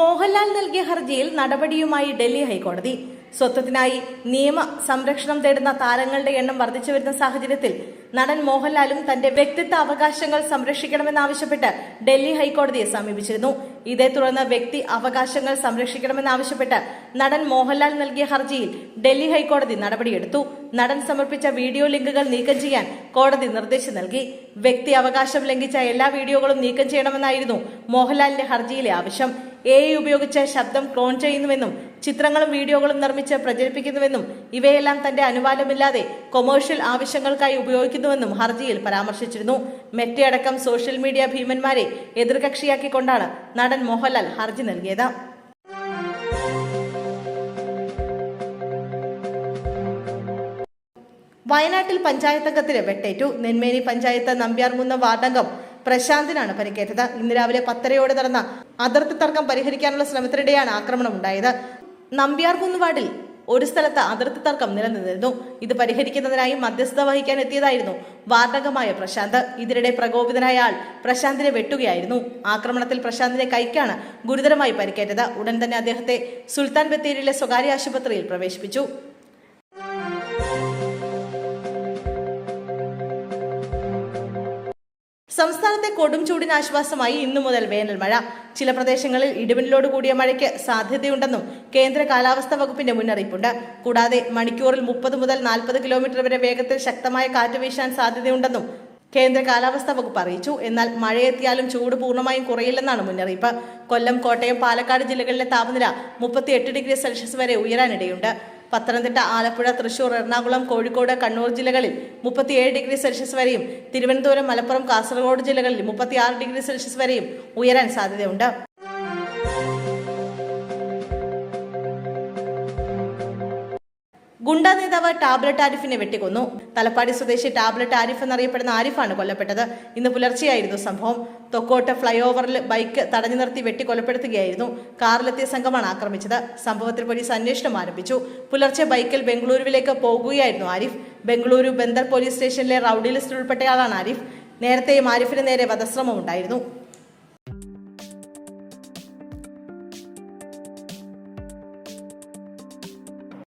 മോഹൻലാൽ നൽകിയ ഹർജിയിൽ നടപടിയുമായി ഡൽഹി ഹൈക്കോടതി. സ്വത്വത്തിനായി നിയമ സംരക്ഷണം തേടുന്ന താരങ്ങളുടെ എണ്ണം വർദ്ധിച്ചു വരുന്ന സാഹചര്യത്തിൽ നടൻ മോഹൻലാലും തന്റെ വ്യക്തിത്വ അവകാശങ്ങൾ സംരക്ഷിക്കണമെന്നാവശ്യപ്പെട്ട് ഡൽഹി ഹൈക്കോടതിയെ സമീപിച്ചിരുന്നു. ഇതേ തുടർന്ന് വ്യക്തി അവകാശങ്ങൾ സംരക്ഷിക്കണമെന്നാവശ്യപ്പെട്ട് നടൻ മോഹൻലാൽ നൽകിയ ഹർജിയിൽ ഡൽഹി ഹൈക്കോടതി നടപടിയെടുത്തു. നടൻ സമർപ്പിച്ച വീഡിയോ ലിങ്കുകൾ നീക്കം ചെയ്യാൻ കോടതി നിർദ്ദേശം നൽകി. വ്യക്തി അവകാശം ലംഘിച്ച എല്ലാ വീഡിയോകളും നീക്കം ചെയ്യണമെന്നായിരുന്നു മോഹൻലാലിന്റെ ഹർജിയിലെ ആവശ്യം. AI ഉപയോഗിച്ച് ശബ്ദം ക്ലോൺ ചെയ്യുന്നുവെന്നും ചിത്രങ്ങളും വീഡിയോകളും നിർമ്മിച്ച് പ്രചരിപ്പിക്കുന്നുവെന്നും ഇവയെല്ലാം തന്റെ അനുവാദമില്ലാതെ കൊമേഴ്ഷ്യൽ ആവശ്യങ്ങൾക്കായി ഉപയോഗിക്കുന്നുവെന്നും ഹർജിയിൽ പരാമർശിച്ചിരുന്നു. മെറ്റയടക്കം സോഷ്യൽ മീഡിയ ഭീമന്മാരെ എതിർകക്ഷിയാക്കിക്കൊണ്ടാണ് നടൻ മോഹൻലാൽ ഹർജി നൽകിയത്. വയനാട്ടിൽ പഞ്ചായത്തംഗത്തിന് വെട്ടേറ്റു. നെന്മേനി പഞ്ചായത്ത് നമ്പ്യാർകുന്ന് വാർഡംഗം പ്രശാന്തിനാണ് പരിക്കേറ്റത്. ഇന്ന് രാവിലെ 10:30 നടന്ന അതിർത്തി തർക്കം പരിഹരിക്കാനുള്ള ശ്രമത്തിനിടെയാണ് ആക്രമണം ഉണ്ടായത്. നമ്പ്യാർകുന്ന് വാർഡിൽ ഒരു സ്ഥലത്ത് അതിർത്തി തർക്കം നിലനിന്നിരുന്നു. ഇത് പരിഹരിക്കുന്നതിനായി മധ്യസ്ഥത വഹിക്കാൻ എത്തിയതായിരുന്നു വാർഡംഗമായ പ്രശാന്ത്. ഇതിനിടെ പ്രകോപിതനായ ആൾ പ്രശാന്തിനെ വെട്ടുകയായിരുന്നു. ആക്രമണത്തിൽ പ്രശാന്തിന്റെ കൈക്കാണ് ഗുരുതരമായി പരിക്കേറ്റത്. ഉടൻ തന്നെ അദ്ദേഹത്തെ സുൽത്താൻ ബത്തേരിയിലെ സ്വകാര്യ ആശുപത്രിയിൽ പ്രവേശിപ്പിച്ചു. സംസ്ഥാനത്തെ കൊടും ചൂടിന് ആശ്വാസമായി ഇന്നു മുതൽ വേനൽ മഴ. ചില പ്രദേശങ്ങളിൽ ഇടിമിന്നലോട് കൂടിയ മഴയ്ക്ക് സാധ്യതയുണ്ടെന്നും കേന്ദ്ര കാലാവസ്ഥാ വകുപ്പിന്റെ മുന്നറിയിപ്പുണ്ട്. കൂടാതെ മണിക്കൂറിൽ 30 മുതൽ 40 കിലോമീറ്റർ വരെ വേഗത്തിൽ ശക്തമായ കാറ്റ് വീശാൻ സാധ്യതയുണ്ടെന്നും കേന്ദ്ര കാലാവസ്ഥാ വകുപ്പ് അറിയിച്ചു. എന്നാൽ മഴയെത്തിയാലും ചൂട് പൂർണ്ണമായും കുറയില്ലെന്നാണ് മുന്നറിയിപ്പ്. കൊല്ലം, കോട്ടയം, പാലക്കാട് ജില്ലകളിലെ താപനില 38 ഡിഗ്രി സെൽഷ്യസ് വരെ ഉയരാനിടയുണ്ട്. പത്തനംതിട്ട, ആലപ്പുഴ, തൃശൂർ, എറണാകുളം, കോഴിക്കോട്, കണ്ണൂർ ജില്ലകളിൽ 37 ഡിഗ്രി സെൽഷ്യസ് വരെയും തിരുവനന്തപുരം, മലപ്പുറം, കാസർഗോഡ് ജില്ലകളിൽ 36 ഡിഗ്രി സെൽഷ്യസ് വരെയും ഉയരാൻ സാധ്യതയുണ്ട്. ഗുണ്ട നേതാവ് ടാബ്ലറ്റ് ആരിഫിനെ വെട്ടിക്കൊന്നു. തലപ്പാടി സ്വദേശി ടാബ്ലറ്റ് ആരിഫ് എന്നറിയപ്പെടുന്ന ആരിഫാണ് കൊല്ലപ്പെട്ടത്. ഇന്ന് പുലർച്ചെയായിരുന്നു സംഭവം. തൊക്കോട്ട് ഫ്ലൈ ഓവറിൽ ബൈക്ക് തടഞ്ഞു നിർത്തി വെട്ടിക്കൊലപ്പെടുത്തുകയായിരുന്നു. കാറിലെത്തിയ സംഘമാണ് ആക്രമിച്ചത്. സംഭവത്തിൽ പോലീസ് അന്വേഷണം ആരംഭിച്ചു. പുലർച്ചെ ബൈക്കിൽ ബംഗളൂരുവിലേക്ക് പോകുകയായിരുന്നു ആരിഫ്. ബംഗളൂരു ബന്ദർ പോലീസ് സ്റ്റേഷനിലെ റൌഡി ലിസ്റ്റിൽ ഉൾപ്പെട്ടയാളാണ് ആരിഫ്. നേരത്തെയും ആരിഫിന് നേരെ വധശ്രമം ഉണ്ടായിരുന്നു.